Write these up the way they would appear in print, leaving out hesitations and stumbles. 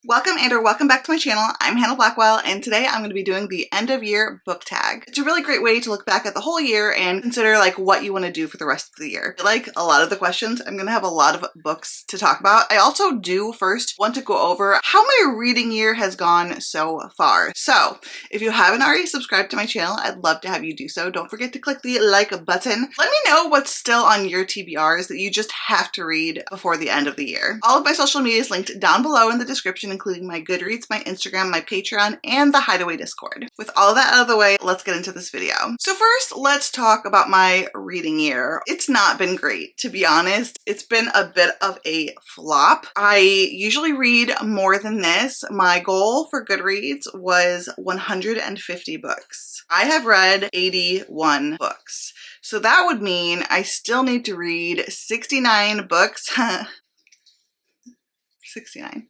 Welcome back to my channel. I'm Hannah Blackwell, and today I'm going to be doing the end of year book tag. It's a really great way to look back at the whole year and consider like what you want to do for the rest of the year. Like a lot of the questions, I'm going to have a lot of books to talk about. I also do first want to go over how my reading year has gone so far. So if you haven't already subscribed to my channel, I'd love to have you do so. Don't forget to click the like button. Let me know what's still on your TBRs that you just have to read before the end of the year. All of my social media is linked down below in the description, including my Goodreads, my Instagram, my Patreon, and the Hideaway Discord. With all of that out of the way, let's get into this video. So first, let's talk about my reading year. It's not been great, to be honest. It's been a bit of a flop. I usually read more than this. My goal for Goodreads was 150 books. I have read 81 books. So that would mean I still need to read 69 books. 69.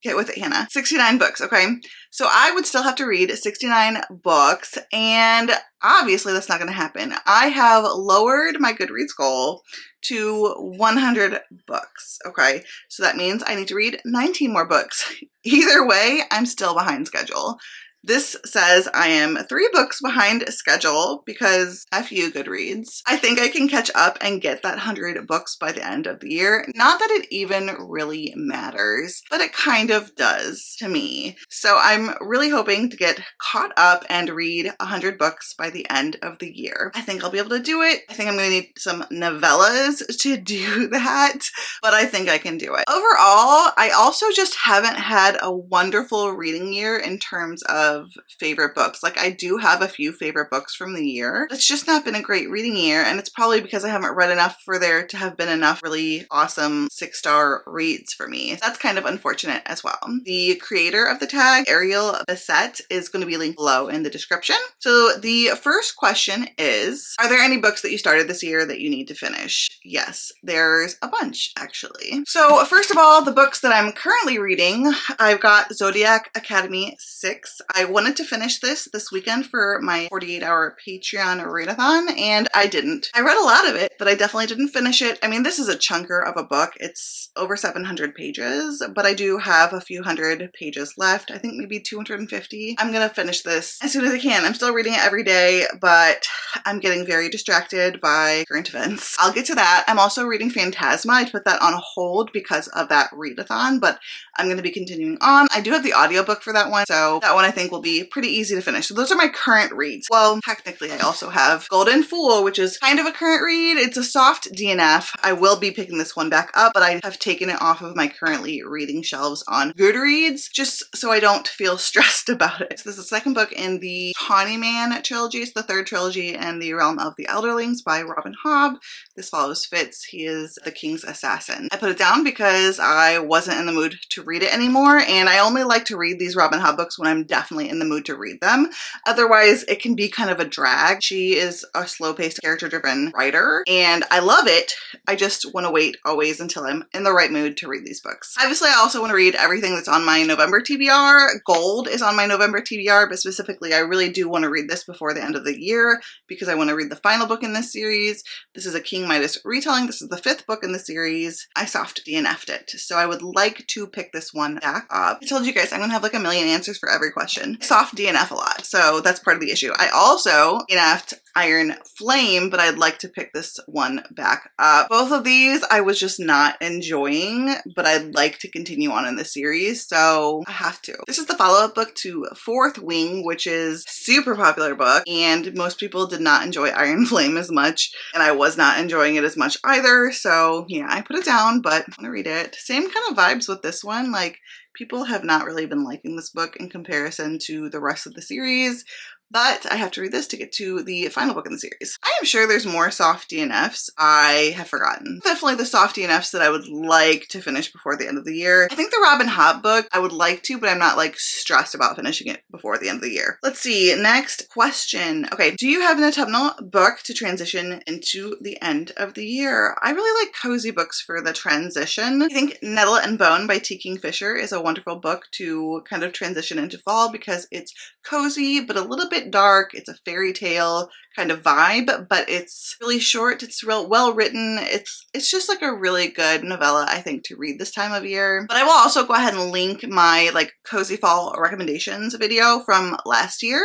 Get with it, Hannah. 69 books, okay? So I would still have to read 69 books, and obviously that's not going to happen. I have lowered my Goodreads goal to 100 books, okay? So that means I need to read 19 more books. Either way, I'm still behind schedule. This says I am 3 books behind schedule because F you, Goodreads. I think I can catch up and get that 100 books by the end of the year. Not that it even really matters, but it kind of does to me. So I'm really hoping to get caught up and read 100 books by the end of the year. I think I'll be able to do it. I think I'm going to need some novellas to do that, but I think I can do it. Overall, I also just haven't had a wonderful reading year in terms of favorite books. Like I do have a few favorite books from the year. It's just not been a great reading year, and it's probably because I haven't read enough for there to have been enough really awesome 6-star reads for me. That's kind of unfortunate as well. The creator of the tag, Ariel Bissett, is going to be linked below in the description. So the first question is, are there any books that you started this year that you need to finish? Yes, there's a bunch actually. So first of all, the books that I'm currently reading, I've got Zodiac Academy 6. I wanted to finish this weekend for my 48-hour Patreon readathon, and I didn't. I read a lot of it, but I definitely didn't finish it. I mean, this is a chunker of a book. It's over 700 pages, but I do have a few hundred pages left. I think maybe 250. I'm gonna finish this as soon as I can. I'm still reading it every day, but I'm getting very distracted by current events. I'll get to that. I'm also reading Phantasma. I put that on hold because of that readathon, but I'm gonna be continuing on. I do have the audiobook for that one, so that one I think will be pretty easy to finish. So those are my current reads. Well, technically I also have Golden Fool, which is kind of a current read. It's a soft DNF. I will be picking this one back up, but I have taken it off of my currently reading shelves on Goodreads just so I don't feel stressed about it. So this is the second book in the Tawny Man trilogy. It's the third trilogy in the Realm of the Elderlings by Robin Hobb. This follows Fitz. He is the king's assassin. I put it down because I wasn't in the mood to read it anymore, and I only like to read these Robin Hobb books when I'm definitely in the mood to read them. Otherwise, it can be kind of a drag. She is a slow-paced, character-driven writer, and I love it. I just want to wait always until I'm in the right mood to read these books. Obviously, I also want to read everything that's on my November TBR. Gold is on my November TBR, but specifically, I really do want to read this before the end of the year because I want to read the final book in this series. This is a King Midas retelling. This is the 5th book in the series. I soft DNF'd it, so I would like to pick this one back up. I told you guys I'm gonna have like a million answers for every question. Soft DNF a lot, so that's part of the issue. I also DNF'd Iron Flame, but I'd like to pick this one back up. Both of these I was just not enjoying, but I'd like to continue on in the series, so I have to. This is the follow-up book to Fourth Wing, which is a super popular book, and most people did not enjoy Iron Flame as much, and I was not enjoying it as much either, so yeah, I put it down, but I want to read it. Same kind of vibes with this one, like people have not really been liking this book in comparison to the rest of the series, but I have to read this to get to the final book in the series. I am sure there's more soft DNFs I have forgotten. Definitely the soft DNFs that I would like to finish before the end of the year. I think the Robin Hobb book I would like to, but I'm not like stressed about finishing it before the end of the year. Let's see, next question. Okay, do you have an autumnal book to transition into the end of the year? I really like cozy books for the transition. I think Nettle and Bone by T. Kingfisher is a wonderful book to kind of transition into fall because it's cozy, but a little bit bit dark. It's a fairy tale kind of vibe, but it's really short. It's real well written. It's just like a really good novella, I think, to read this time of year. But I will also go ahead and link my like cozy fall recommendations video from last year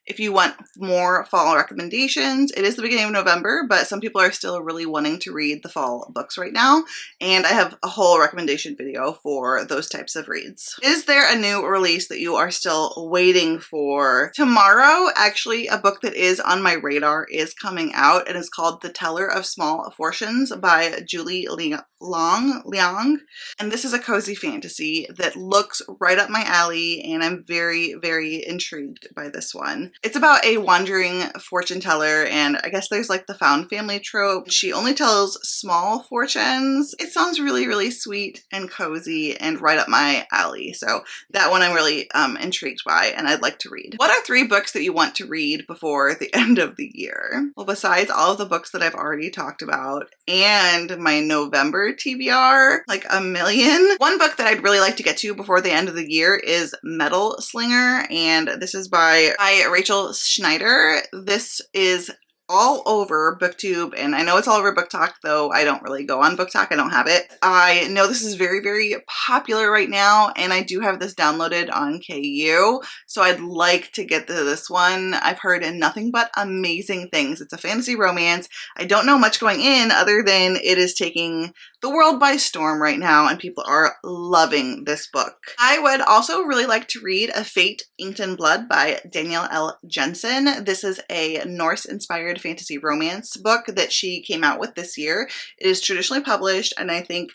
if you want more fall recommendations. It is the beginning of November, but some people are still really wanting to read the fall books right now, and I have a whole recommendation video for those types of reads. Is there a new release that you are still waiting for? Tomorrow, actually, a book that is on my radar is coming out, and it's called The Teller of Small Fortunes by Julie Liang. And this is a cozy fantasy that looks right up my alley, and I'm very, very intrigued by this one. It's about a wandering fortune teller, and I guess there's like the found family trope. She only tells small fortunes. It sounds really, really sweet and cozy and right up my alley. So that one I'm really intrigued by, and I'd like to read. What are 3 books that you want to read before the end of the year? Well, besides all of the books that I've already talked about and my November TBR, like a million. One book that I'd really like to get to before the end of the year is Metal Slinger, and this is by Rachel Schneider. This is all over booktube, and I know it's all over book talk, though I don't really go on book talk. I don't have it. I know this is very, very popular right now, and I do have this downloaded on KU, so I'd like to get to this one. I've heard nothing but amazing things. It's a fantasy romance. I don't know much going in other than it is taking the world by storm right now, and people are loving this book. I would also really like to read A Fate Inked in Blood by Danielle L. Jensen. This is a Norse-inspired fantasy romance book that she came out with this year. It is traditionally published, and I think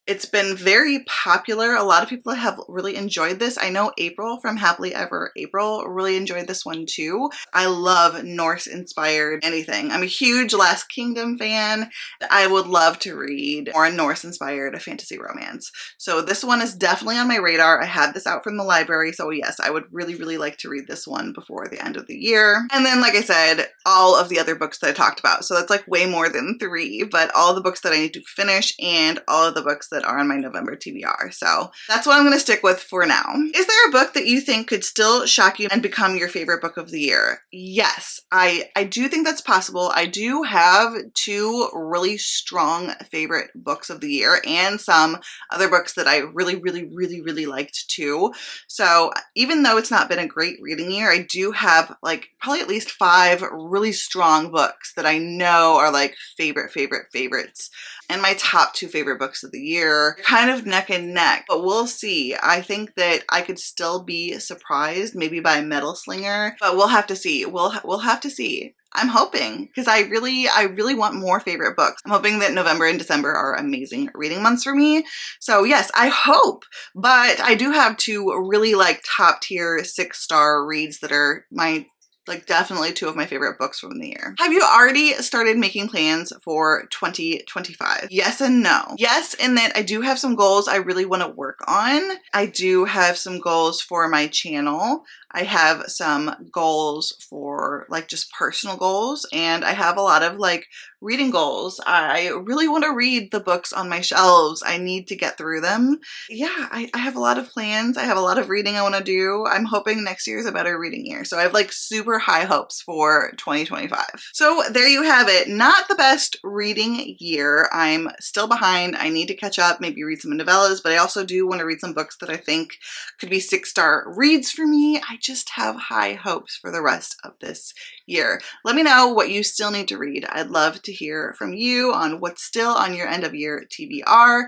it's been very popular. A lot of people have really enjoyed this. I know April from Happily Ever April really enjoyed this one too. I love Norse-inspired anything. I'm a huge Last Kingdom fan. I would love to read more Norse-inspired fantasy romance. So this one is definitely on my radar. I had this out from the library, so yes, I would really, really like to read this one before the end of the year. And then, like I said, all of the other books that I talked about. So that's like way more than 3, but all the books that I need to finish and all of the books that are on my November TBR. So that's what I'm going to stick with for now. Is there a book that you think could still shock you and become your favorite book of the year? Yes, I do think that's possible. I do have 2 really strong favorite books of the year and some other books that I really, really, really, really liked too. So even though it's not been a great reading year, I do have like probably at least 5 really strong books that I know are like favorites. And my top 2 favorite books of the year, kind of neck and neck, but we'll see. I think that I could still be surprised maybe by Metal Slinger, but we'll have to see. We'll have to see. I'm hoping, because I really want more favorite books. I'm hoping that November and December are amazing reading months for me. So yes, I hope, but I do have 2 really like top tier 6-star reads that are my like definitely 2 of my favorite books from the year. Have you already started making plans for 2025? Yes and no. Yes, in that I do have some goals I really want to work on. I do have some goals for my channel. I have some goals for like just personal goals, and I have a lot of like reading goals. I really want to read the books on my shelves. I need to get through them. Yeah, I have a lot of plans. I have a lot of reading I want to do. I'm hoping next year is a better reading year. So I have like super high hopes for 2025. So there you have it. Not the best reading year. I'm still behind. I need to catch up, maybe read some novellas, but I also do want to read some books that I think could be 6-star reads for me. I just have high hopes for the rest of this year. Let me know what you still need to read. I'd love to hear from you on what's still on your end of year TBR.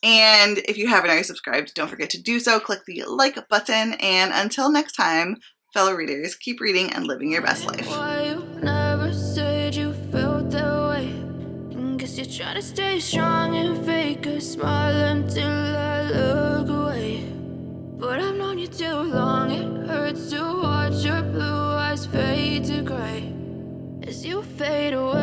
And if you haven't already subscribed, don't forget to do so. Click the like button. And until next time, fellow readers, keep reading and living your best life. Why you never said you felt that way? And guess you're trying to stay strong and fake a smile until I look away. But I've known you too long, it hurts to watch your blue eyes fade to gray as you fade away.